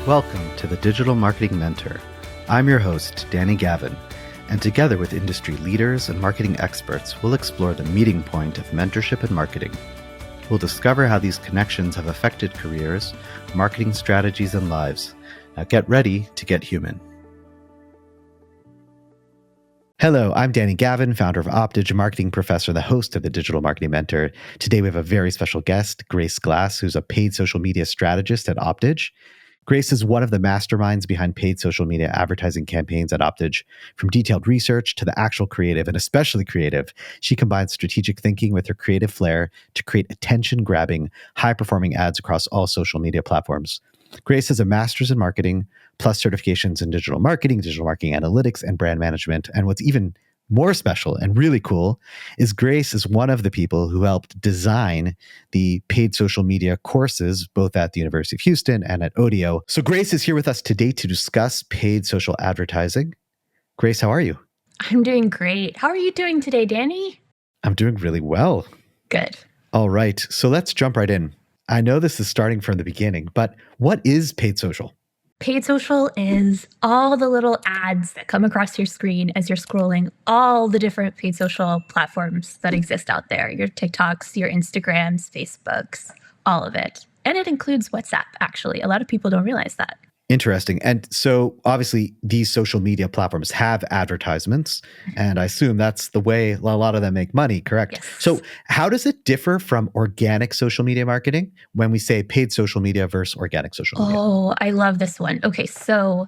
Welcome to the Digital Marketing Mentor. I'm your host, Danny Gavin, and together with industry leaders and marketing experts, we'll explore the meeting point of mentorship and marketing. We'll discover how these connections have affected careers, marketing strategies, and lives. Now get ready to get human. Hello, I'm Danny Gavin, founder of Optidge, a marketing professor, the host of the Digital Marketing Mentor. Today we have a very special guest, Grace Glass, who's a paid social media strategist at Optidge. Grace is one of the masterminds behind paid social media advertising campaigns at Optidge. From detailed research to the actual creative, and especially creative, she combines strategic thinking with her creative flair to create attention-grabbing, high-performing ads across all social media platforms. Grace has a master's in marketing, plus certifications in digital marketing analytics, and brand management. And what's even more special and really cool is Grace is one of the people who helped design the paid social media courses, both at the University of Houston and at Odeo. So Grace is here with us today to discuss paid social advertising. Grace, how are you? I'm doing great. How are you doing today, Danny? I'm doing really well. Good. All right. So let's jump right in. I know this is starting from the beginning, but what is paid social? Paid social is all the little ads that come across your screen as you're scrolling all the different paid social platforms that exist out there. Your TikToks, your Instagrams, Facebooks, all of it. And it includes WhatsApp, actually. A lot of people don't realize that. Interesting. And so obviously these social media platforms have advertisements, and I assume that's the way a lot of them make money, correct? Yes. So how does it differ from organic social media marketing when we say paid social media versus organic social media? Oh, I love this one. Okay, so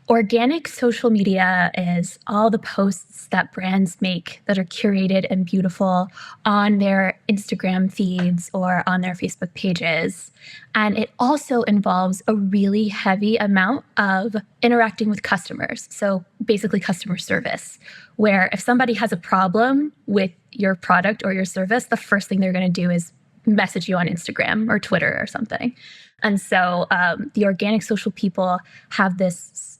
organic social media is all the posts that brands make that are curated and beautiful on their Instagram feeds or on their Facebook pages. And it also involves a really heavy amount of interacting with customers. So basically customer service, where if somebody has a problem with your product or your service, the first thing they're going to do is message you on Instagram or Twitter or something. And so the organic social people have this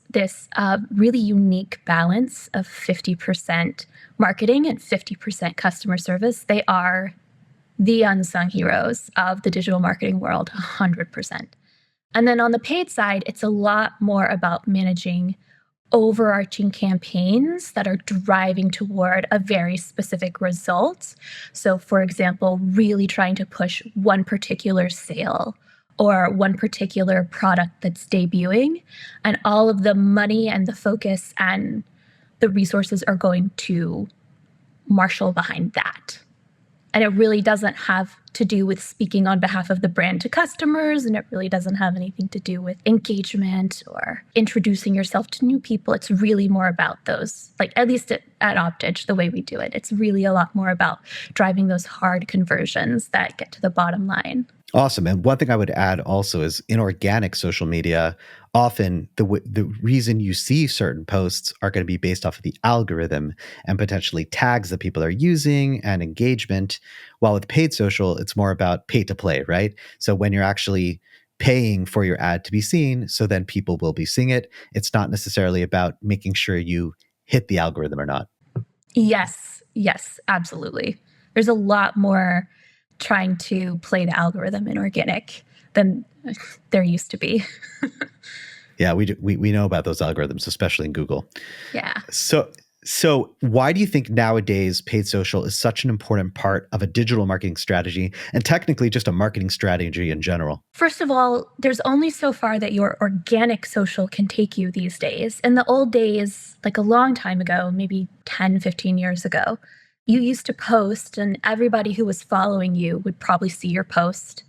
really unique balance of 50% marketing and 50% customer service. They are the unsung heroes of the digital marketing world, 100%. And then on the paid side, it's a lot more about managing overarching campaigns that are driving toward a very specific result. So for example, really trying to push one particular sale or one particular product that's debuting, and all of the money and the focus and the resources are going to marshal behind that. And it really doesn't have to do with speaking on behalf of the brand to customers, and it really doesn't have anything to do with engagement or introducing yourself to new people. It's really more about those, like at least at Optidge, the way we do it, it's really a lot more about driving those hard conversions that get to the bottom line. Awesome. And one thing I would add also is in organic social media, often the reason you see certain posts are going to be based off of the algorithm and potentially tags that people are using and engagement. While with paid social, it's more about pay to play, right? So when you're actually paying for your ad to be seen, so then people will be seeing it. It's not necessarily about making sure you hit the algorithm or not. Yes, absolutely. There's a lot more trying to play the algorithm in organic than there used to be. Yeah, we know about those algorithms, especially in Google. Yeah. So why do you think nowadays paid social is such an important part of a digital marketing strategy and technically just a marketing strategy in general? First of all, there's only so far that your organic social can take you these days. In the old days, like a long time ago, maybe 10, 15 years ago, you used to post and everybody who was following you would probably see your post.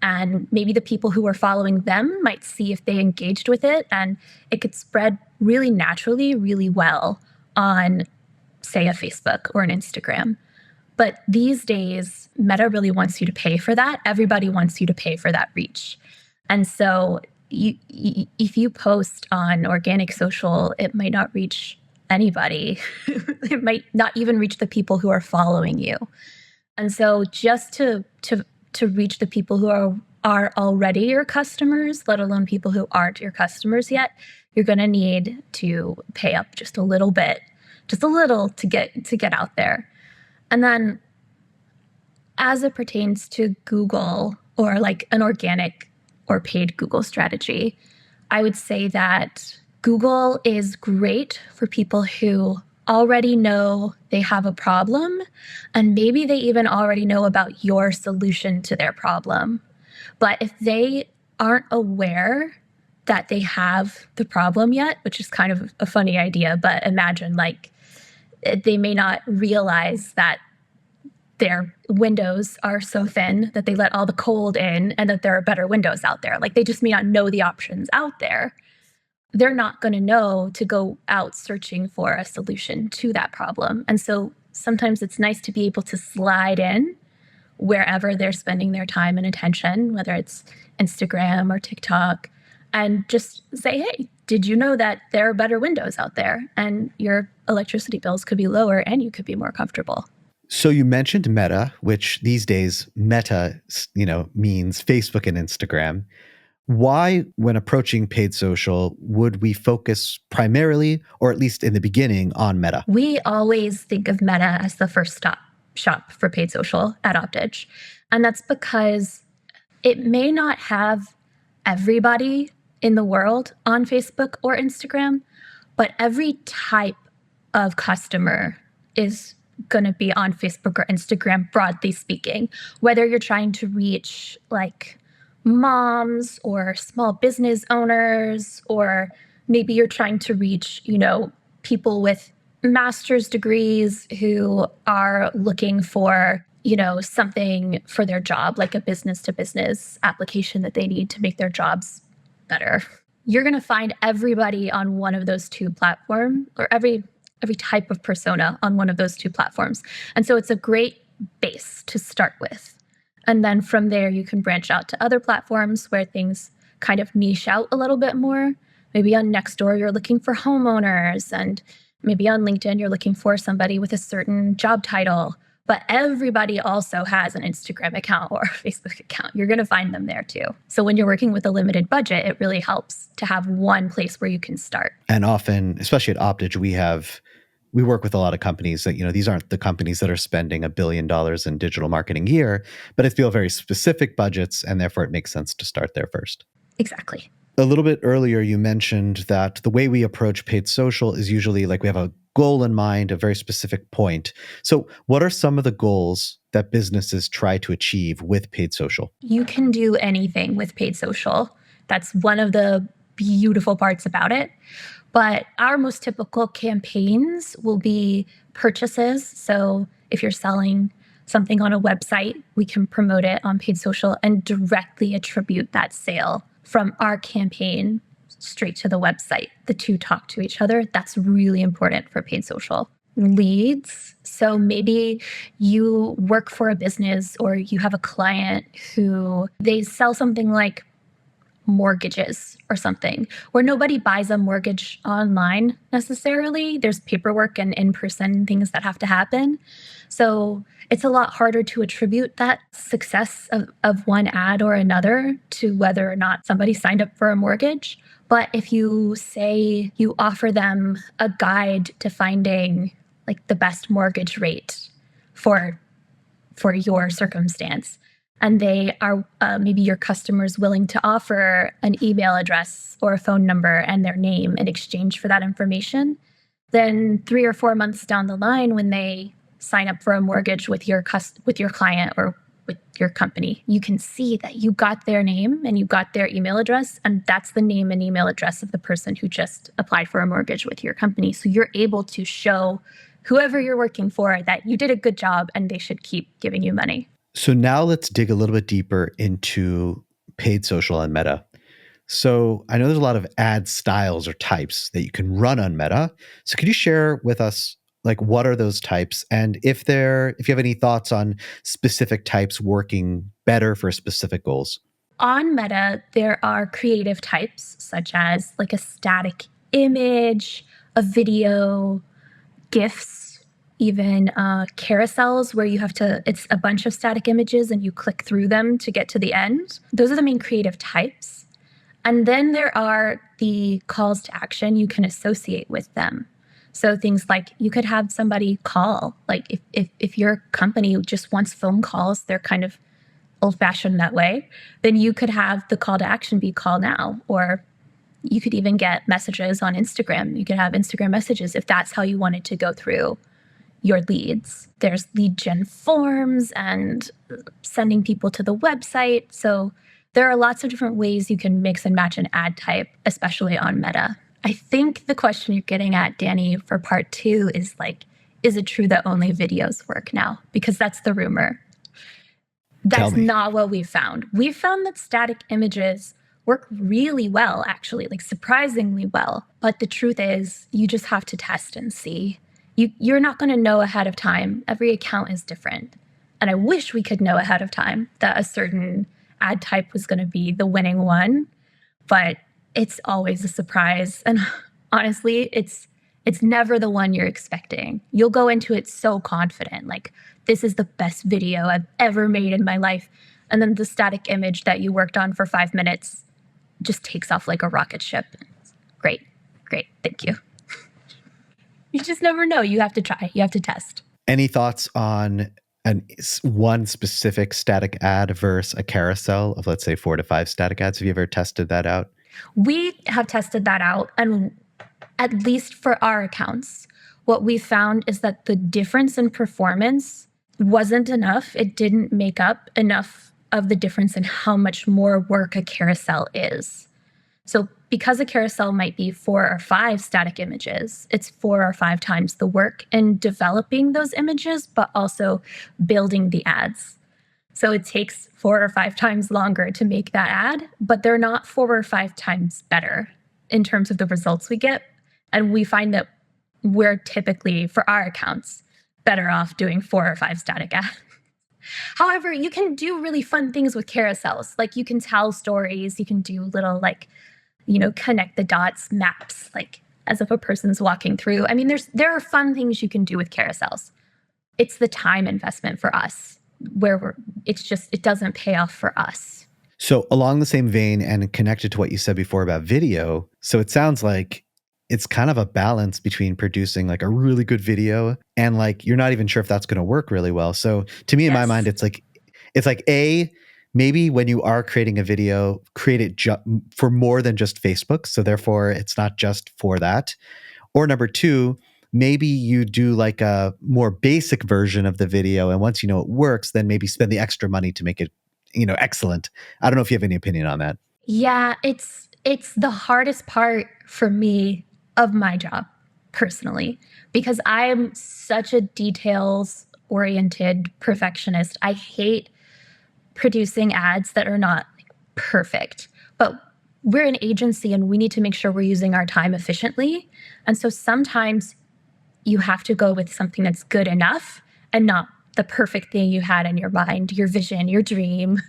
And maybe the people who were following them might see if they engaged with it, and it could spread really naturally, really well on, say, a Facebook or an Instagram. But these days, Meta really wants you to pay for that. Everybody wants you to pay for that reach. And so if you post on organic social, it might not reach anybody. It might not even reach the people who are following you. And so just to reach the people who are already your customers, let alone people who aren't your customers yet, you're going to need to pay up just a little bit, just a little to get out there. And then as it pertains to Google or like an organic or paid Google strategy, I would say that Google is great for people who already know they have a problem, and maybe they even already know about your solution to their problem. But if they aren't aware that they have the problem yet, which is kind of a funny idea, but imagine like they may not realize that their windows are so thin that they let all the cold in and that there are better windows out there. Like they just may not know the options out there. They're not going to know to go out searching for a solution to that problem. And so sometimes it's nice to be able to slide in wherever they're spending their time and attention, whether it's Instagram or TikTok, and just say, hey, did you know that there are better windows out there and your electricity bills could be lower and you could be more comfortable? So you mentioned Meta, which these days Meta, means Facebook and Instagram. Why, when approaching paid social, would we focus primarily, or at least in the beginning, on Meta? We always think of Meta as the first stop shop for paid social at Optidge. And that's because it may not have everybody in the world on Facebook or Instagram, but every type of customer is going to be on Facebook or Instagram, broadly speaking, whether you're trying to reach like moms or small business owners, or maybe you're trying to reach, people with master's degrees who are looking for, something for their job, like a business to business application that they need to make their jobs better. You're going to find everybody on one of those two platforms, or every type of persona on one of those two platforms. And so it's a great base to start with. And then from there, you can branch out to other platforms where things kind of niche out a little bit more. Maybe on Nextdoor, you're looking for homeowners, and maybe on LinkedIn, you're looking for somebody with a certain job title. But everybody also has an Instagram account or a Facebook account. You're going to find them there too. So when you're working with a limited budget, it really helps to have one place where you can start. And often, especially at Optidge, we work with a lot of companies that, these aren't the companies that are spending $1 billion in digital marketing a year, but it's feel very specific budgets, and therefore it makes sense to start there first. Exactly. A little bit earlier, you mentioned that the way we approach paid social is usually like we have a goal in mind, a very specific point. So what are some of the goals that businesses try to achieve with paid social? You can do anything with paid social. That's one of the beautiful parts about it. But our most typical campaigns will be purchases. So if you're selling something on a website, we can promote it on paid social and directly attribute that sale from our campaign straight to the website. The two talk to each other. That's really important for paid social. Leads. So maybe you work for a business or you have a client who they sell something like mortgages or something, where nobody buys a mortgage online necessarily. There's paperwork and in-person things that have to happen. So it's a lot harder to attribute that success of one ad or another to whether or not somebody signed up for a mortgage. But if you say you offer them a guide to finding like the best mortgage rate for your circumstance, and they are maybe your customers willing to offer an email address or a phone number and their name in exchange for that information, then 3 or 4 months down the line, when they sign up for a mortgage with your client or with your company, you can see that you got their name and you got their email address, and that's the name and email address of the person who just applied for a mortgage with your company. So you're able to show whoever you're working for that you did a good job and they should keep giving you money. So now let's dig a little bit deeper into paid social and Meta. So I know there's a lot of ad styles or types that you can run on Meta. So could you share with us, like, what are those types? And if you have any thoughts on specific types working better for specific goals? On Meta, there are creative types such as like a static image, a video, GIFs, even carousels where it's a bunch of static images and you click through them to get to the end. Those are the main creative types. And then there are the calls to action you can associate with them. So things like you could have somebody call, like if your company just wants phone calls, they're kind of old-fashioned that way, then you could have the call to action be call now, or You could even get messages on Instagram. You could have Instagram messages if that's how you wanted to go through your leads. There's lead gen forms and sending people to the website. So there are lots of different ways you can mix and match an ad type, especially on Meta. I think the question you're getting at, Danny, for part 2 is like, is it true that only videos work now? Because that's the rumor. That's not what we found. We found that static images work really well, actually, like surprisingly well. But the truth is, you just have to test and see. You're not going to know ahead of time. Every account is different. And I wish we could know ahead of time that a certain ad type was going to be the winning one, but it's always a surprise. And honestly, it's never the one you're expecting. You'll go into it so confident, like, this is the best video I've ever made in my life. And then the static image that you worked on for 5 minutes just takes off like a rocket ship. Great, thank you. You just never know. You have to try. You have to test. Any thoughts on one specific static ad versus a carousel of, let's say, 4 to 5 static ads? Have you ever tested that out? We have tested that out. And at least for our accounts, what we found is that the difference in performance wasn't enough. It didn't make up enough of the difference in how much more work a carousel is. So because a carousel might be 4 or 5 static images, it's 4 or 5 times the work in developing those images, but also building the ads. So it takes 4 or 5 times longer to make that ad, but they're not 4 or 5 times better in terms of the results we get. And we find that we're typically, for our accounts, better off doing 4 or 5 static ads. However, you can do really fun things with carousels. Like, you can tell stories, you can do little, like, connect the dots maps, like as if a person's walking through. I mean, there are fun things you can do with carousels. It's the time investment for us where it doesn't pay off for us. So along the same vein and connected to what you said before about video, so it sounds like it's kind of a balance between producing like a really good video and like you're not even sure if that's going to work really well. So to me, in my mind, it's like maybe when you are creating a video, create it for more than just Facebook. So therefore, it's not just for that. Or number 2, maybe you do like a more basic version of the video. And once you know it works, then maybe spend the extra money to make it, excellent. I don't know if you have any opinion on that. Yeah, it's the hardest part for me of my job personally, because I'm such a details-oriented perfectionist. I hate producing ads that are not perfect, but we're an agency and we need to make sure we're using our time efficiently. And so sometimes you have to go with something that's good enough and not the perfect thing you had in your mind, your vision, your dream.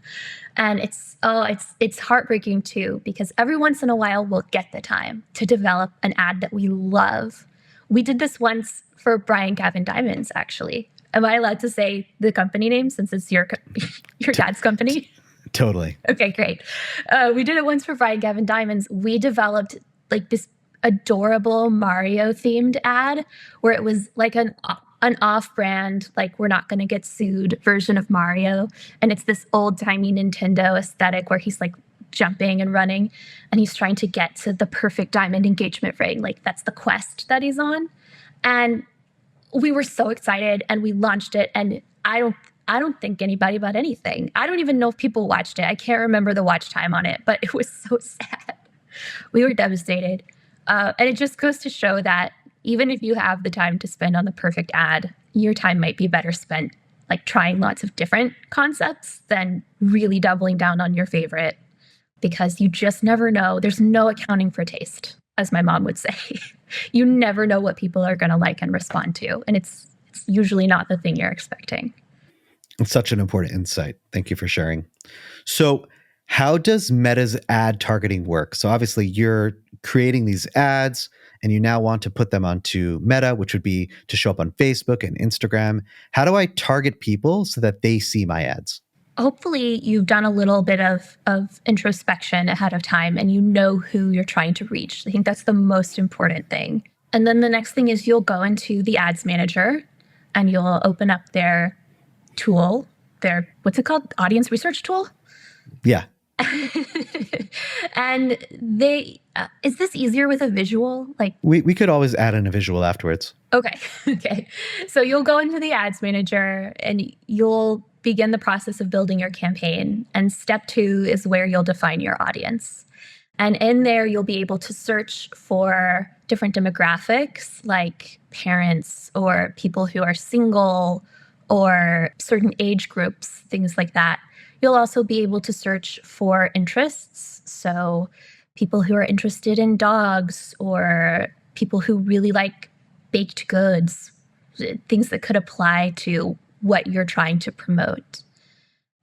And it's heartbreaking too, because every once in a while we'll get the time to develop an ad that we love. We did this once for Brian Gavin Diamonds, actually. Am I allowed to say the company name since it's your dad's company? Totally. Okay, great. We did it once for Brian Gavin Diamonds. We developed like this adorable Mario themed ad where it was like an off-brand, like we're not going to get sued version of Mario. And it's this old-timey Nintendo aesthetic where he's like jumping and running and he's trying to get to the perfect diamond engagement ring. Like that's the quest that he's on. And we were so excited and we launched it, and I don't think anybody bought anything. I don't even know if people watched it. I can't remember the watch time on it, but it was so sad. We were devastated. And it just goes to show that even if you have the time to spend on the perfect ad, your time might be better spent like trying lots of different concepts than really doubling down on your favorite, because you just never know. There's no accounting for taste, as my mom would say. You never know what people are going to like and respond to. And it's usually not the thing you're expecting. It's such an important insight. Thank you for sharing. So how does Meta's ad targeting work? So obviously you're creating these ads and you now want to put them onto Meta, which would be to show up on Facebook and Instagram. How do I target people so that they see my ads? Hopefully you've done a little bit of introspection ahead of time and you know who you're trying to reach. I think that's the most important thing. And then the next thing is you'll go into the ads manager and you'll open up their tool, what's it called? Audience research tool? Yeah. And is this easier with a visual? Like, We could always add in a visual afterwards. okay. Okay. So you'll go into the ads manager and you'll begin the process of building your campaign. And step 2 is where you'll define your audience. And in there, you'll be able to search for different demographics like parents or people who are single or certain age groups, things like that. You'll also be able to search for interests. So people who are interested in dogs or people who really like baked goods, things that could apply to what you're trying to promote.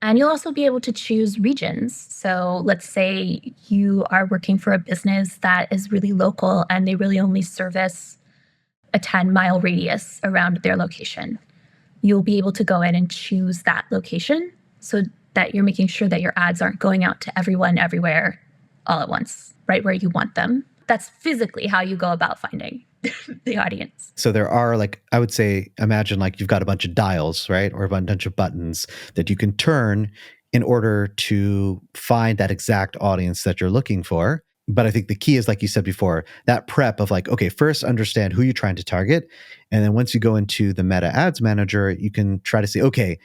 And you'll also be able to choose regions. So let's say you are working for a business that is really local and they really only service a 10-mile radius around their location. You'll be able to go in and choose that location so that you're making sure that your ads aren't going out to everyone everywhere all at once, right where you want them. That's physically how you go about finding the audience. So there are, like, I would say, imagine like you've got a bunch of dials, right? Or a bunch of buttons that you can turn in order to find that exact audience that you're looking for. But I think the key is, like you said before, that prep of like, okay, first understand who you're trying to target. And then once you go into the Meta Ads Manager, you can try to see, okay,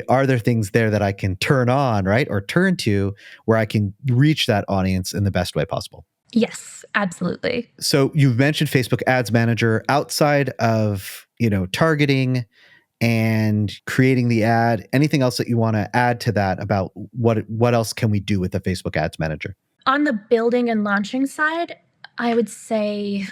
are there things there that I can turn on, right? Or turn to where I can reach that audience in the best way possible. Yes, absolutely. So you've mentioned Facebook Ads Manager. Outside of, targeting and creating the ad, anything else that you want to add to that about what else can we do with the Facebook Ads Manager? On the building and launching side, I would say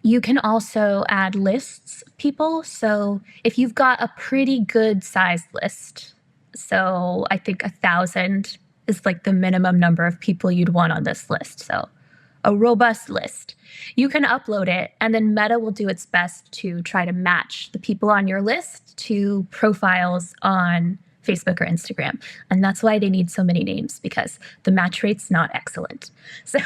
you can also add lists of people. So if you've got a pretty good sized list, so I think 1,000 is like the minimum number of people you'd want on this list. So a robust list. You can upload it, and then Meta will do its best to try to match the people on your list to profiles on Facebook or Instagram. And that's why they need so many names, because the match rate's not excellent. So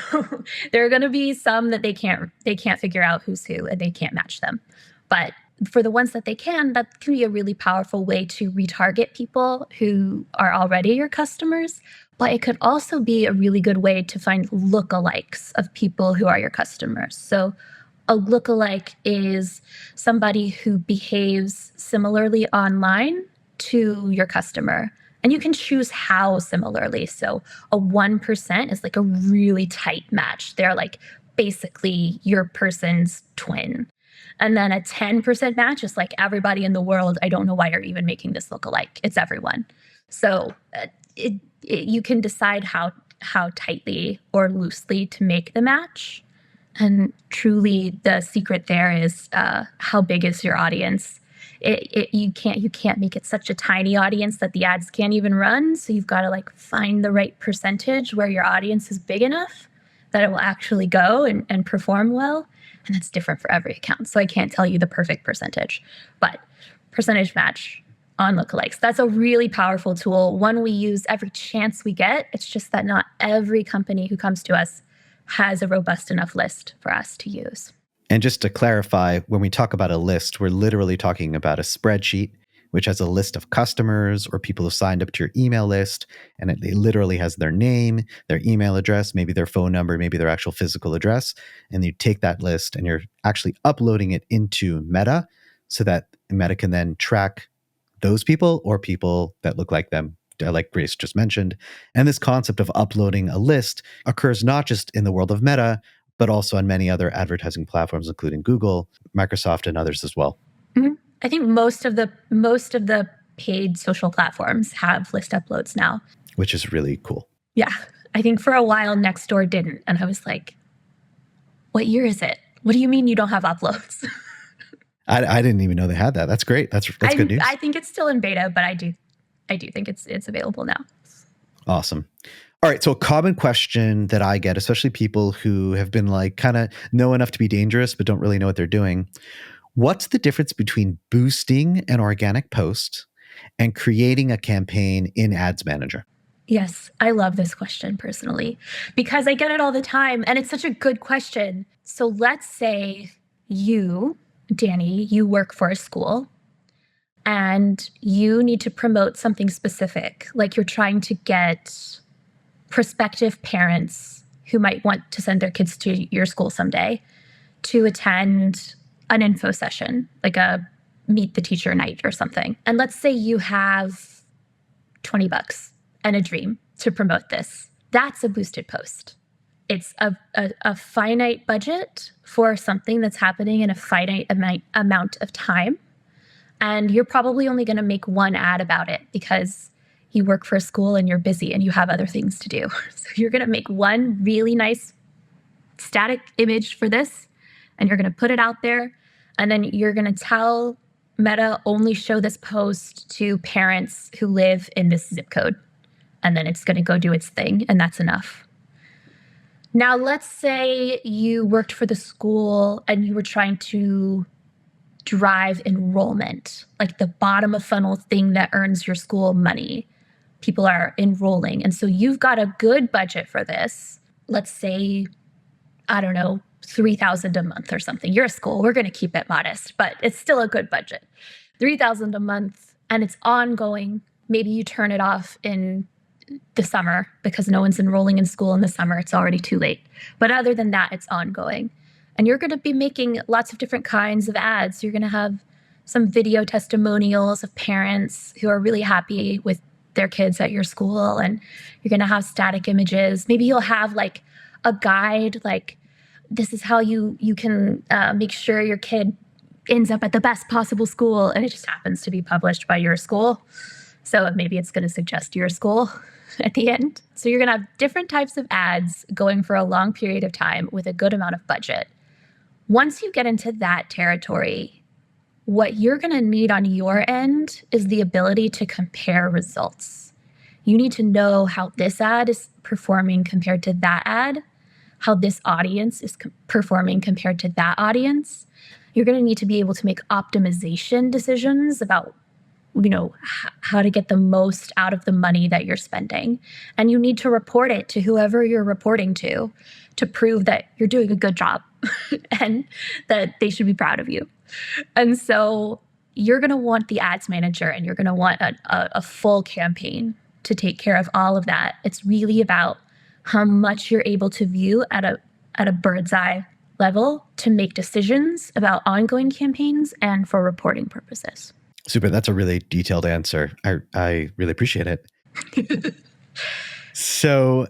there are going to be some that they can't figure out who's who and they can't match them. But for the ones that they can, that can be a really powerful way to retarget people who are already your customers. But it could also be a really good way to find lookalikes of people who are your customers. So a lookalike is somebody who behaves similarly online to your customer. And you can choose how similarly. So a 1% is like a really tight match. They're like basically your person's twin. And then a 10% match is like everybody in the world. I don't know why you're even making this lookalike. It's everyone. So you can decide how tightly or loosely to make the match. And truly, the secret there is how big is your audience. You can't make it such a tiny audience that the ads can't even run. So you've got to like find the right percentage where your audience is big enough that it will actually go and perform well. And that's different for every account. So I can't tell you the perfect percentage, but percentage match on lookalikes. That's a really powerful tool, one we use every chance we get. It's just that not every company who comes to us has a robust enough list for us to use. And just to clarify, when we talk about a list, we're literally talking about a spreadsheet, which has a list of customers or people who signed up to your email list. And it literally has their name, their email address, maybe their phone number, maybe their actual physical address. And you take that list and you're actually uploading it into Meta so that Meta can then track those people or people that look like them, like Grace just mentioned. And this concept of uploading a list occurs not just in the world of Meta, but also on many other advertising platforms, including Google, Microsoft, and others as well. Mm-hmm. I think most of the paid social platforms have list uploads now, which is really cool. Yeah. I think for a while Nextdoor didn't. And I was like, what year is it? What do you mean you don't have uploads? I didn't even know they had that. That's great. That's good news. I think it's still in beta, but I do think it's available now. Awesome. All right. So a common question that I get, especially people who have been like kind of know enough to be dangerous, but don't really know what they're doing. What's the difference between boosting an organic post and creating a campaign in Ads Manager? Yes, I love this question personally because I get it all the time and it's such a good question. So let's say you, Danny, you work for a school and you need to promote something specific, like you're trying to get prospective parents who might want to send their kids to your school someday to attend an info session, like a meet the teacher night or something. And let's say you have $20 and a dream to promote this. That's a boosted post. It's a finite budget for something that's happening in a finite amount of time. And you're probably only going to make one ad about it because you work for a school and you're busy and you have other things to do. So you're going to make one really nice static image for this, and you're going to put it out there. And then you're going to tell Meta only show this post to parents who live in this zip code. And then it's going to go do its thing, and that's enough. Now, let's say you worked for the school and you were trying to drive enrollment, like the bottom of funnel thing that earns your school money. People are enrolling. And so you've got a good budget for this. Let's say, I don't know, $3,000 a month or something. You're a school. We're going to keep it modest, but it's still a good budget. $3,000 a month, and it's ongoing. Maybe you turn it off in the summer because no one's enrolling in school in the summer. It's already too late. But other than that, it's ongoing. And you're going to be making lots of different kinds of ads. You're going to have some video testimonials of parents who are really happy with their kids at your school. And you're going to have static images. Maybe you'll have like a guide, like this is how you can make sure your kid ends up at the best possible school. And it just happens to be published by your school. So maybe it's going to suggest your school at the end. So you're going to have different types of ads going for a long period of time with a good amount of budget. Once you get into that territory, what you're going to need on your end is the ability to compare results. You need to know how this ad is performing compared to that ad, how this audience is performing compared to that audience. You're going to need to be able to make optimization decisions about how to get the most out of the money that you're spending. And you need to report it to whoever you're reporting to prove that you're doing a good job and that they should be proud of you. And so you're going to want the ads manager, and you're going to want a full campaign to take care of all of that. It's really about how much you're able to view at a bird's eye level to make decisions about ongoing campaigns and for reporting purposes. Super. That's a really detailed answer. I really appreciate it. So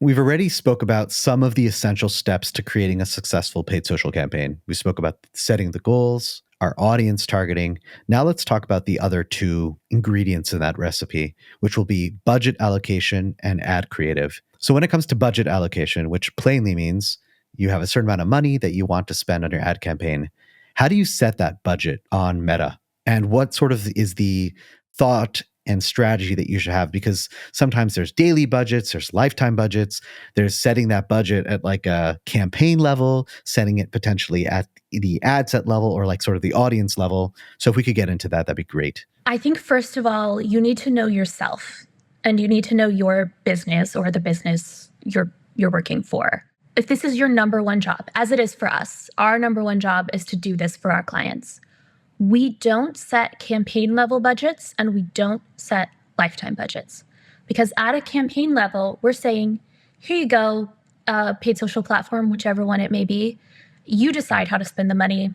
we've already spoke about some of the essential steps to creating a successful paid social campaign. We spoke about setting the goals, our audience targeting. Now let's talk about the other two ingredients in that recipe, which will be budget allocation and ad creative. So when it comes to budget allocation, which plainly means you have a certain amount of money that you want to spend on your ad campaign, how do you set that budget on Meta? And what sort of is the thought and strategy that you should have? Because sometimes there's daily budgets, there's lifetime budgets, there's setting that budget at like a campaign level, setting it potentially at the ad set level or like sort of the audience level. So if we could get into that, that'd be great. I think first of all, you need to know yourself, and you need to know your business or the business you're working for. If this is your number one job, as it is for us, our number one job is to do this for our clients. We don't set campaign level budgets and we don't set lifetime budgets, because at a campaign level, we're saying, here you go, paid social platform, whichever one it may be. You decide how to spend the money.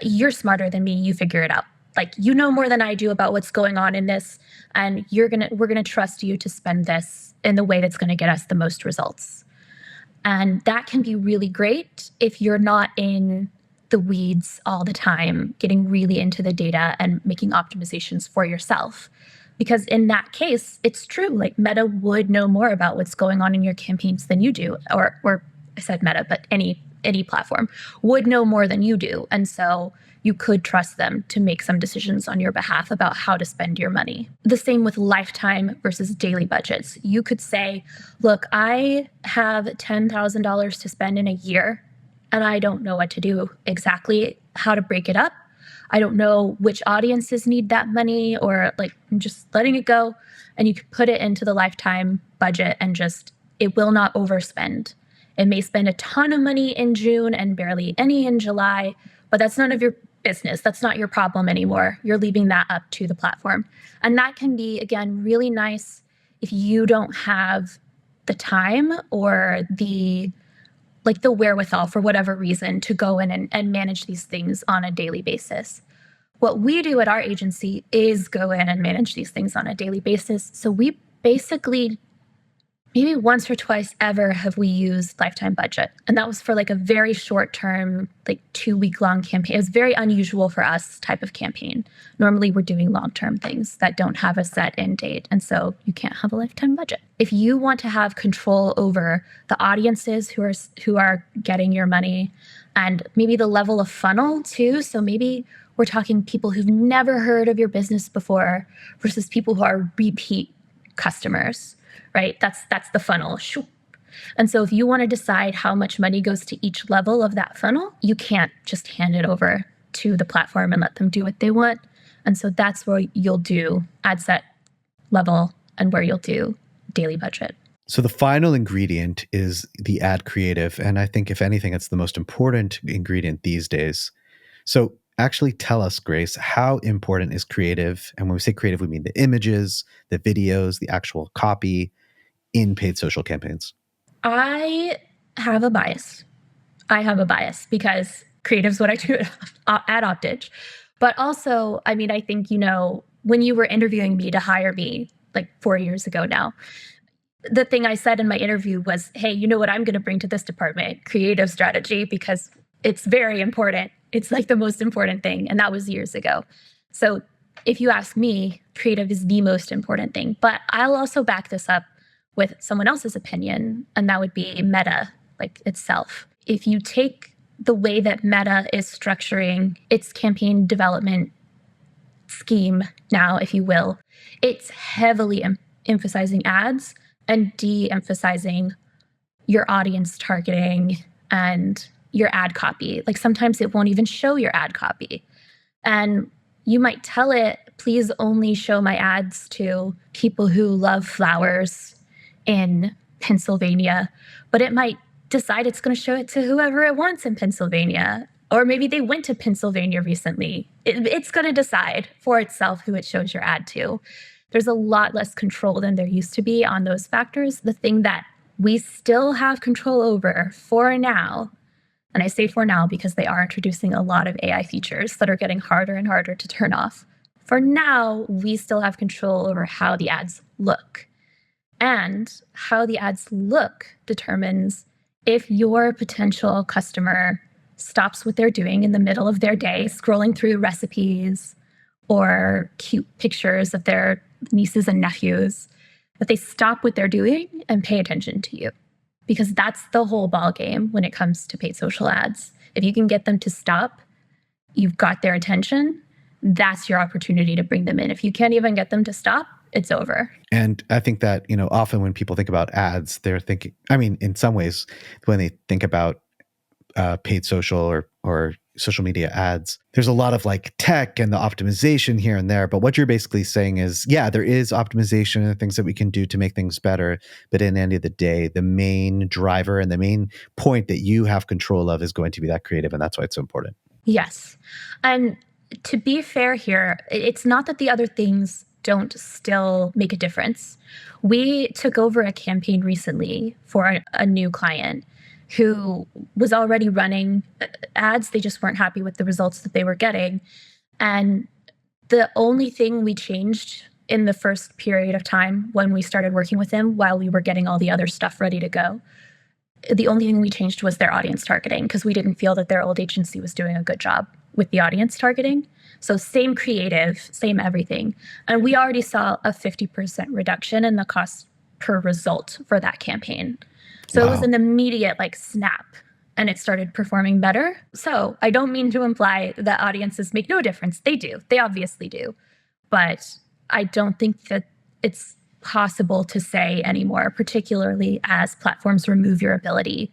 You're smarter than me. You figure it out. Like, you know more than I do about what's going on in this, and we're going to trust you to spend this in the way that's going to get us the most results. And that can be really great if you're not in the weeds all the time, getting really into the data and making optimizations for yourself. Because in that case, it's true, like Meta would know more about what's going on in your campaigns than you do, or I said Meta, but any platform would know more than you do. And so you could trust them to make some decisions on your behalf about how to spend your money. The same with lifetime versus daily budgets. You could say, look, I have $10,000 to spend in a year, and I don't know what to do exactly, how to break it up. I don't know which audiences need that money, or like, I'm just letting it go. And you could put it into the lifetime budget and it will not overspend. It may spend a ton of money in June and barely any in July, but that's none of your business. That's not your problem anymore. You're leaving that up to the platform. And that can be, again, really nice if you don't have the time or the wherewithal for whatever reason to go in and manage these things on a daily basis. What we do at our agency is go in and manage these things on a daily basis. So we basically, maybe once or twice ever, have we used lifetime budget. And that was for like a very short term, like 2-week long campaign. It was very unusual for us type of campaign. Normally we're doing long-term things that don't have a set end date. And so you can't have a lifetime budget. If you want to have control over the audiences who are getting your money and maybe the level of funnel too. So maybe we're talking people who've never heard of your business before versus people who are repeat customers, right? That's the funnel. And so if you want to decide how much money goes to each level of that funnel, you can't just hand it over to the platform and let them do what they want. And so that's where you'll do ad set level and where you'll do daily budget. So the final ingredient is the ad creative. And I think if anything, it's the most important ingredient these days. So actually tell us, Grace, how important is creative? And when we say creative, we mean the images, the videos, the actual copy in paid social campaigns. I have a bias. Because creative is what I do at Optidge. But also, I mean, I think, when you were interviewing me to hire me like 4 years ago now, the thing I said in my interview was, hey, you know what I'm going to bring to this department? Creative strategy, because it's very important. It's like the most important thing. And that was years ago. So if you ask me, creative is the most important thing. But I'll also back this up with someone else's opinion, and that would be Meta, like itself. If you take the way that Meta is structuring its campaign development scheme now, if you will, it's heavily emphasizing ads and de-emphasizing your audience targeting and your ad copy. Like sometimes it won't even show your ad copy. And you might tell it, please only show my ads to people who love flowers in Pennsylvania, but it might decide it's going to show it to whoever it wants in Pennsylvania. Or maybe they went to Pennsylvania recently. It's going to decide for itself who it shows your ad to. There's a lot less control than there used to be on those factors. The thing that we still have control over for now, and I say for now because they are introducing a lot of AI features that are getting harder and harder to turn off. For now, we still have control over how the ads look. And how the ads look determines if your potential customer stops what they're doing in the middle of their day, scrolling through recipes or cute pictures of their nieces and nephews, that they stop what they're doing and pay attention to you. Because that's the whole ball game when it comes to paid social ads. If you can get them to stop, you've got their attention, that's your opportunity to bring them in. If you can't even get them to stop, it's over. And I think that, often when people think about ads, they're thinking, in some ways, when they think about paid social or social media ads, there's a lot of like tech and the optimization here and there. But what you're basically saying is, yeah, there is optimization and things that we can do to make things better. But in the end of the day, the main driver and the main point that you have control of is going to be that creative. And that's why it's so important. Yes. And to be fair here, it's not that the other things don't still make a difference. We took over a campaign recently for a new client who was already running ads. They just weren't happy with the results that they were getting. And the only thing we changed in the first period of time when we started working with them, while we were getting all the other stuff ready to go, the only thing we changed was their audience targeting, because we didn't feel that their old agency was doing a good job with the audience targeting. So same creative, same everything. And we already saw a 50% reduction in the cost per result for that campaign. So It was an immediate snap, and it started performing better. So I don't mean to imply that audiences make no difference. They do. They obviously do. But I don't think that it's possible to say anymore, particularly as platforms remove your ability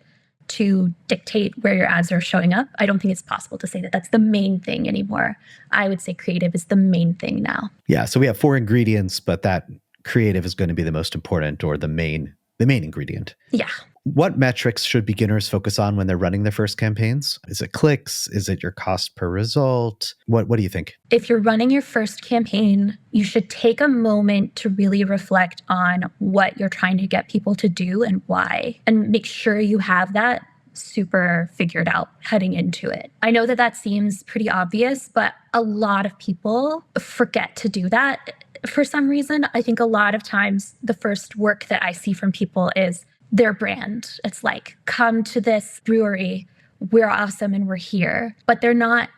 to dictate where your ads are showing up. I don't think it's possible to say that that's the main thing anymore. I would say creative is the main thing now. Yeah. So we have 4 ingredients, but that creative is going to be the most important or the main the main ingredient. Yeah. What metrics should beginners focus on when they're running their first campaigns? Is it clicks? Is it your cost per result? What do you think? If you're running your first campaign, you should take a moment to really reflect on what you're trying to get people to do and why, and make sure you have that super figured out heading into it. I know that seems pretty obvious, but a lot of people forget to do that for some reason. I think a lot of times the first work that I see from people is their brand. It's like, come to this brewery, we're awesome and we're here. But they're not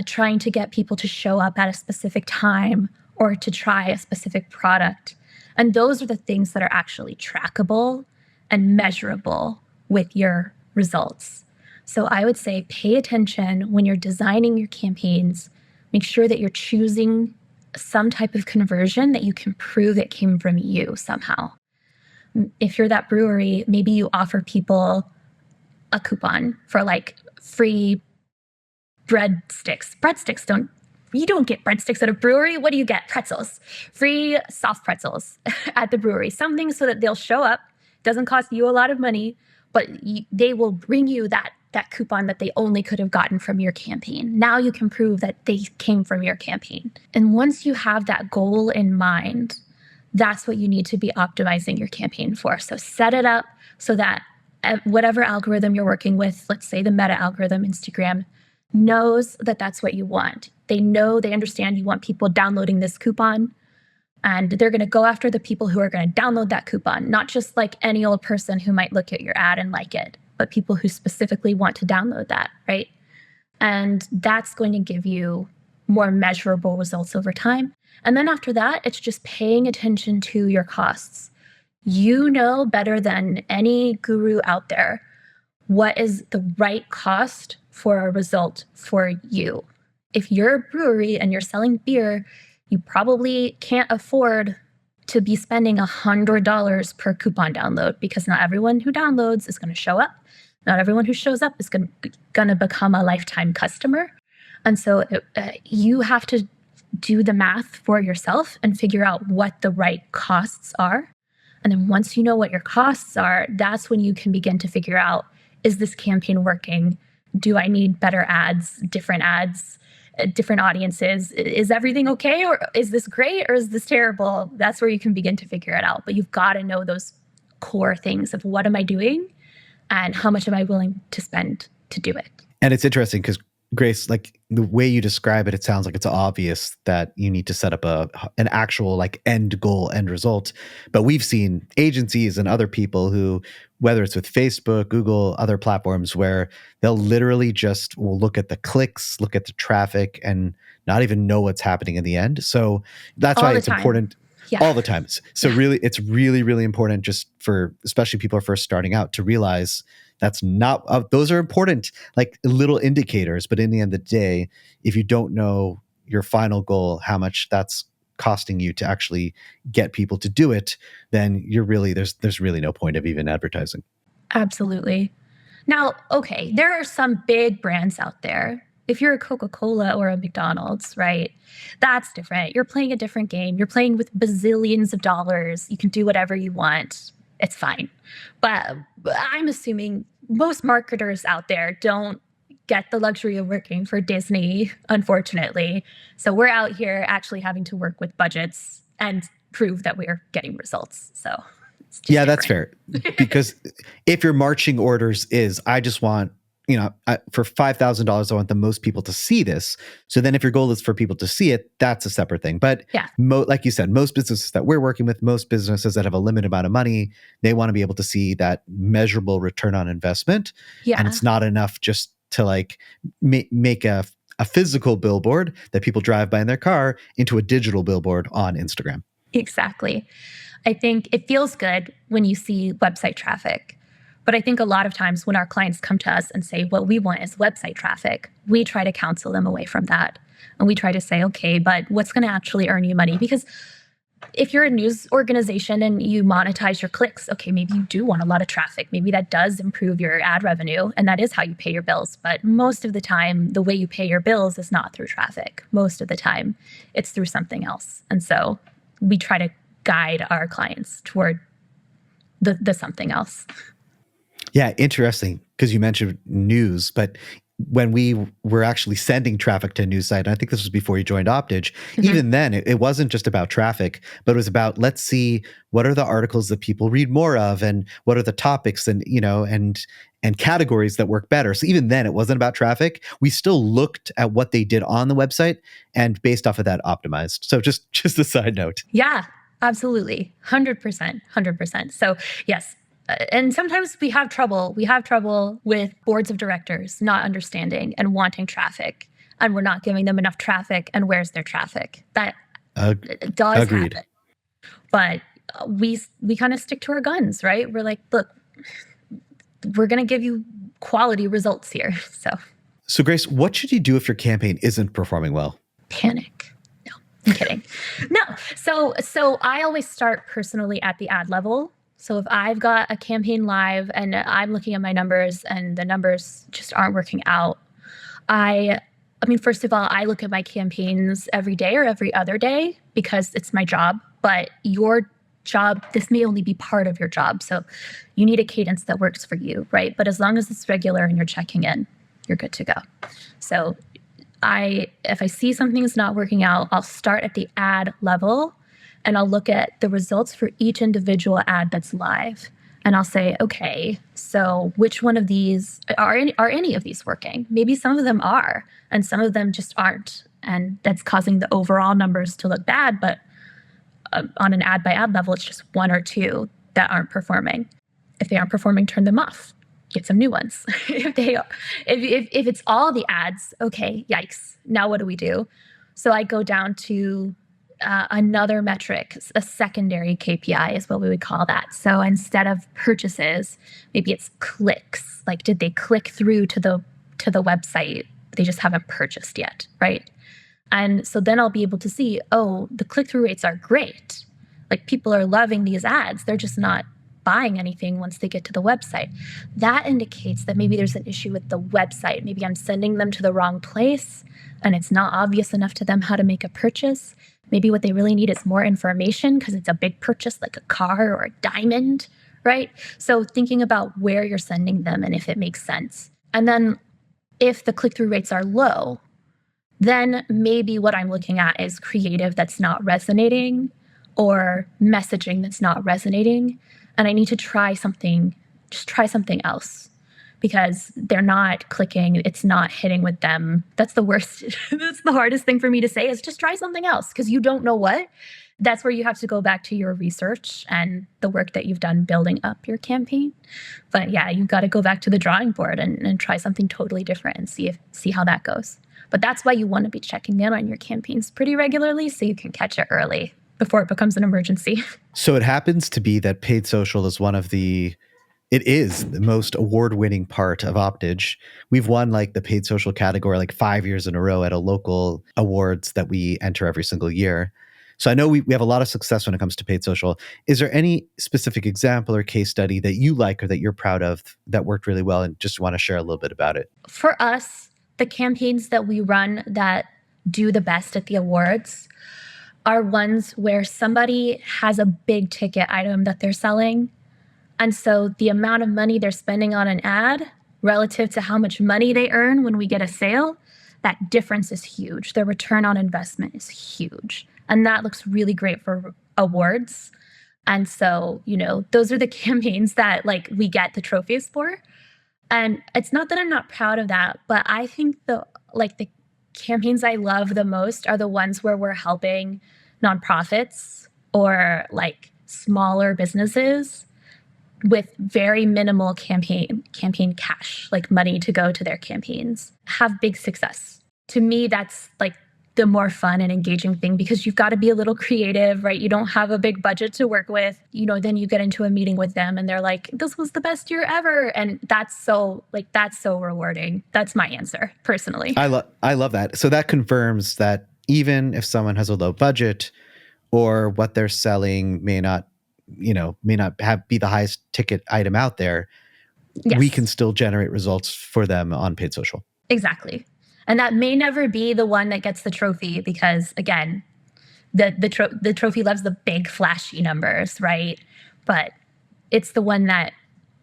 trying to get people to show up at a specific time or to try a specific product. And those are the things that are actually trackable and measurable with your results. So I would say pay attention when you're designing your campaigns. Make sure that you're choosing some type of conversion that you can prove it came from you somehow. If you're that brewery, maybe you offer people a coupon for like free breadsticks. You don't get breadsticks at a brewery. What do you get? Pretzels. Free soft pretzels at the brewery. Something so that they'll show up. Doesn't cost you a lot of money, but they will bring you that coupon that they only could have gotten from your campaign. Now you can prove that they came from your campaign. And once you have that goal in mind, that's what you need to be optimizing your campaign for. So set it up so that whatever algorithm you're working with, let's say the meta algorithm, Instagram, knows that that's what you want. They understand you want people downloading this coupon, and they're going to go after the people who are going to download that coupon, not just like any old person who might look at your ad and like it, but people who specifically want to download that, right? And that's going to give you more measurable results over time. And then after that, it's just paying attention to your costs. You know better than any guru out there what is the right cost for a result for you. If you're a brewery and you're selling beer, you probably can't afford to be spending $100 per coupon download, because not everyone who downloads is going to show up. Not everyone who shows up is going to become a lifetime customer. And so you have to do the math for yourself and figure out what the right costs are. And then once you know what your costs are, that's when you can begin to figure out, is this campaign working? Do I need better ads, different audiences? Is everything okay? Or is this great? Or is this terrible? That's where you can begin to figure it out. But you've got to know those core things of what am I doing and how much am I willing to spend to do it. And it's interesting because, Grace, like the way you describe it, it sounds like it's obvious that you need to set up an actual like end goal, end result. But we've seen agencies and other people who, whether it's with Facebook, Google, other platforms, where they'll literally just will look at the clicks, look at the traffic, and not even know what's happening in the end. So that's why it's important. Yeah. All the time. So really, it's really, really important just for, especially people who are first starting out, to realize that's not, those are important, like little indicators. But in the end of the day, if you don't know your final goal, how much that's costing you to actually get people to do it, then you're really, there's really no point of even advertising. Absolutely. Now, okay, there are some big brands out there. If you're a Coca-Cola or a McDonald's, right, that's different. You're playing a different game. You're playing with bazillions of dollars. You can do whatever you want. It's fine. But I'm assuming most marketers out there don't get the luxury of working for Disney, unfortunately. So we're out here actually having to work with budgets and prove that we're getting results. So yeah, that's fair. Because if your marching orders is, I just want, for $5,000, I want the most people to see this. So then if your goal is for people to see it, that's a separate thing. But yeah, like you said, most businesses that we're working with, most businesses that have a limited amount of money, they want to be able to see that measurable return on investment. Yeah. And it's not enough just to like make a physical billboard that people drive by in their car into a digital billboard on Instagram. Exactly. I think it feels good when you see website traffic. But I think a lot of times when our clients come to us and say, what we want is website traffic, we try to counsel them away from that. And we try to say, okay, but what's going to actually earn you money? Because if you're a news organization and you monetize your clicks, okay, maybe you do want a lot of traffic. Maybe that does improve your ad revenue, and that is how you pay your bills. But most of the time, the way you pay your bills is not through traffic. Most of the time, it's through something else. And so we try to guide our clients toward the something else. Yeah, interesting, because you mentioned news, but when we were actually sending traffic to a news site, and I think this was before you joined Optidge, even then it wasn't just about traffic, but it was about, let's see what are the articles that people read more of, and what are the topics, and and categories that work better. So even then it wasn't about traffic. We still looked at what they did on the website and based off of that optimized. So just a side note. Yeah, absolutely. 100%. 100%. So yes. And sometimes we have trouble. We have trouble with boards of directors not understanding and wanting traffic, and we're not giving them enough traffic. And where's their traffic? That does Agreed. happen. But we kind of stick to our guns, right? We're like, look, we're going to give you quality results here. So Grace, what should you do if your campaign isn't performing well? Panic. No, I'm kidding. No. So I always start personally at the ad level. So if I've got a campaign live and I'm looking at my numbers and the numbers just aren't working out, I mean, first of all, I look at my campaigns every day or every other day because it's my job. But your job, this may only be part of your job. So you need a cadence that works for you, right? But as long as it's regular and you're checking in, you're good to go. So if I see something's not working out, I'll start at the ad level and I'll look at the results for each individual ad that's live. And I'll say, okay, so which one of these are any of these working? Maybe some of them are, and some of them just aren't. And that's causing the overall numbers to look bad. But on an ad by ad level, it's just one or two that aren't performing. If they aren't performing, turn them off. Get some new ones. if it's all the ads, okay, yikes. Now what do we do? So I go down to another metric, a secondary KPI is what we would call that. So instead of purchases, maybe it's clicks. Like, did they click through to the website? They just haven't purchased yet, right? And so then I'll be able to see, oh, the click-through rates are great. Like, people are loving these ads. They're just not buying anything once they get to the website. That indicates that maybe there's an issue with the website. Maybe I'm sending them to the wrong place and it's not obvious enough to them how to make a purchase. Maybe what they really need is more information because it's a big purchase like a car or a diamond, right? So thinking about where you're sending them and if it makes sense. And then if the click-through rates are low, then maybe what I'm looking at is creative that's not resonating or messaging that's not resonating. And I need to try something else because they're not clicking. It's not hitting with them. That's the worst. That's the hardest thing for me to say is just try something else because you don't know what. That's where you have to go back to your research and the work that you've done building up your campaign. But yeah, you've got to go back to the drawing board and try something totally different and see how that goes. But that's why you want to be checking in on your campaigns pretty regularly so you can catch it early before it becomes an emergency. So it happens to be that paid social is it is the most award-winning part of Optidge. We've won like the paid social category like 5 years in a row at a local awards that we enter every single year. So I know we have a lot of success when it comes to paid social. Is there any specific example or case study that you like or that you're proud of that worked really well and just want to share a little bit about it? For us, the campaigns that we run that do the best at the awards are ones where somebody has a big ticket item that they're selling. And so the amount of money they're spending on an ad relative to how much money they earn when we get a sale, that difference is huge. Their return on investment is huge. And that looks really great for awards. And so, those are the campaigns that like we get the trophies for. And it's not that I'm not proud of that, but I think the campaigns I love the most are the ones where we're helping nonprofits or like smaller businesses with very minimal campaign cash, like money to go to their campaigns, have big success. To me, that's like the more fun and engaging thing because you've got to be a little creative, right? You don't have a big budget to work with. Then you get into a meeting with them and they're like, this was the best year ever. And that's so rewarding. That's my answer personally. I love that. So that confirms that even if someone has a low budget or what they're selling may not be the highest ticket item out there, yes, we can still generate results for them on paid social. Exactly. And that may never be the one that gets the trophy because, again, the trophy loves the big flashy numbers, right? But it's the one that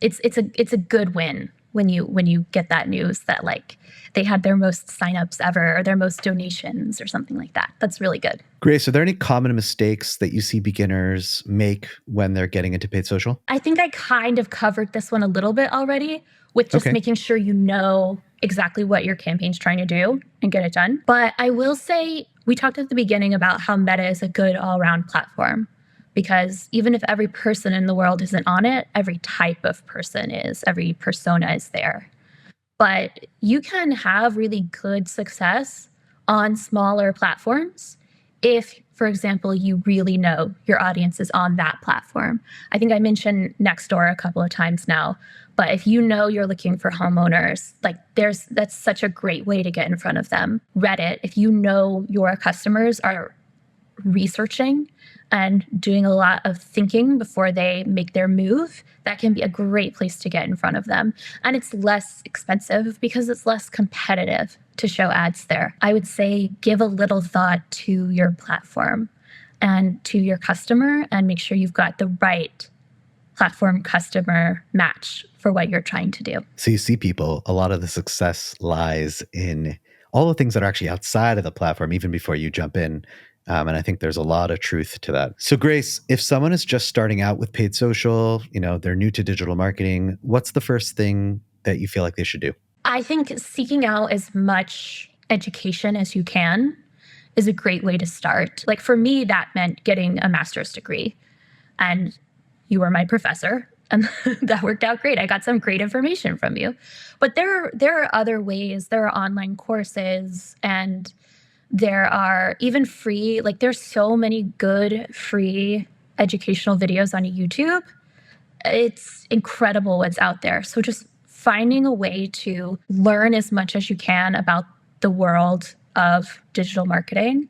it's a good win when you get that news that like they had their most signups ever or their most donations or something like that. That's really good. Grace, are there any common mistakes that you see beginners make when they're getting into paid social? I think I kind of covered this one a little bit already with just making sure you know exactly what your campaign's trying to do and get it done. But I will say, we talked at the beginning about how Meta is a good all-around platform, because even if every person in the world isn't on it, every type of person is, every persona is there. But you can have really good success on smaller platforms if, for example, you really know your audience is on that platform. I think I mentioned Nextdoor a couple of times now, but if you know you're looking for homeowners, like that's such a great way to get in front of them. Reddit, if you know your customers are researching and doing a lot of thinking before they make their move, that can be a great place to get in front of them. And it's less expensive because it's less competitive to show ads there. I would say give a little thought to your platform and to your customer and make sure you've got the right platform customer match for what you're trying to do. So you see people, a lot of the success lies in all the things that are actually outside of the platform, even before you jump in. And I think there's a lot of truth to that. So Grace, if someone is just starting out with paid social, they're new to digital marketing, what's the first thing that you feel like they should do? I think seeking out as much education as you can is a great way to start. Like for me, that meant getting a master's degree. And you were my professor, and that worked out great. I got some great information from you. But there are other ways. There are online courses, and there are even free, like there's so many good free educational videos on YouTube. It's incredible what's out there. So just finding a way to learn as much as you can about the world of digital marketing.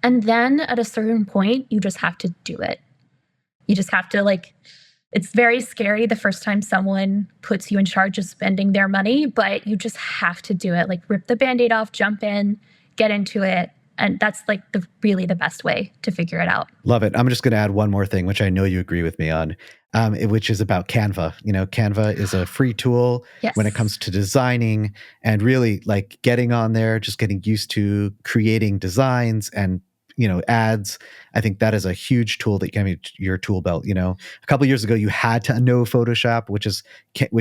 And then at a certain point, you just have to do it. You just have to it's very scary the first time someone puts you in charge of spending their money, but you just have to do it. Like rip the Band-Aid off, jump in, get into it. And that's like really the best way to figure it out. Love it. I'm just going to add one more thing, which I know you agree with me on, which is about Canva. Canva is a free tool when it comes to designing and really like getting on there, just getting used to creating designs and ads. I think that is a huge tool that can be your tool belt. A couple of years ago, you had to know Photoshop, which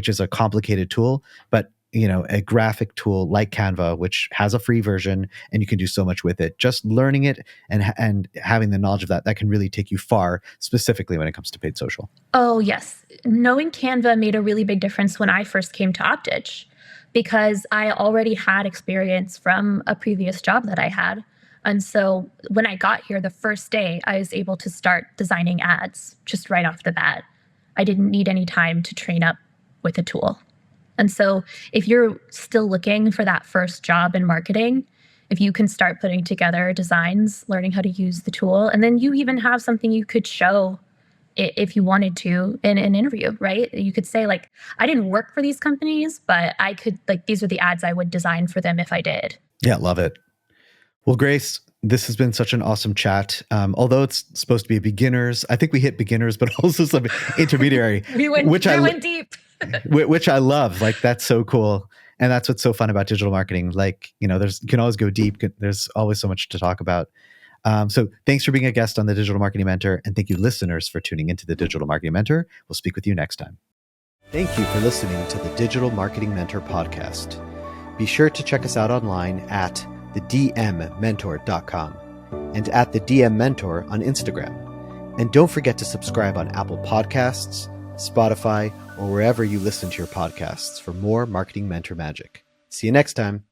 is a complicated tool, but a graphic tool like Canva, which has a free version, and you can do so much with it. Just learning it and having the knowledge of that can really take you far, specifically when it comes to paid social. Oh, yes. Knowing Canva made a really big difference when I first came to Optidge, because I already had experience from a previous job that I had. And so when I got here the first day, I was able to start designing ads just right off the bat. I didn't need any time to train up with a tool. And so if you're still looking for that first job in marketing, if you can start putting together designs, learning how to use the tool, and then you even have something you could show if you wanted to in an interview, right? You could say like, I didn't work for these companies, but I could these are the ads I would design for them if I did. Yeah, love it. Well, Grace, this has been such an awesome chat. Although it's supposed to be beginners, I think we hit beginners, but also some intermediary. we went deep. Which I love. Like, that's so cool. And that's what's so fun about digital marketing. Like, you can always go deep. There's always so much to talk about. So thanks for being a guest on the Digital Marketing Mentor. And thank you, listeners, for tuning into the Digital Marketing Mentor. We'll speak with you next time. Thank you for listening to the Digital Marketing Mentor podcast. Be sure to check us out online at thedmmentor.com and at the DM Mentor on Instagram. And don't forget to subscribe on Apple Podcasts, Spotify, or wherever you listen to your podcasts for more marketing mentor magic. See you next time.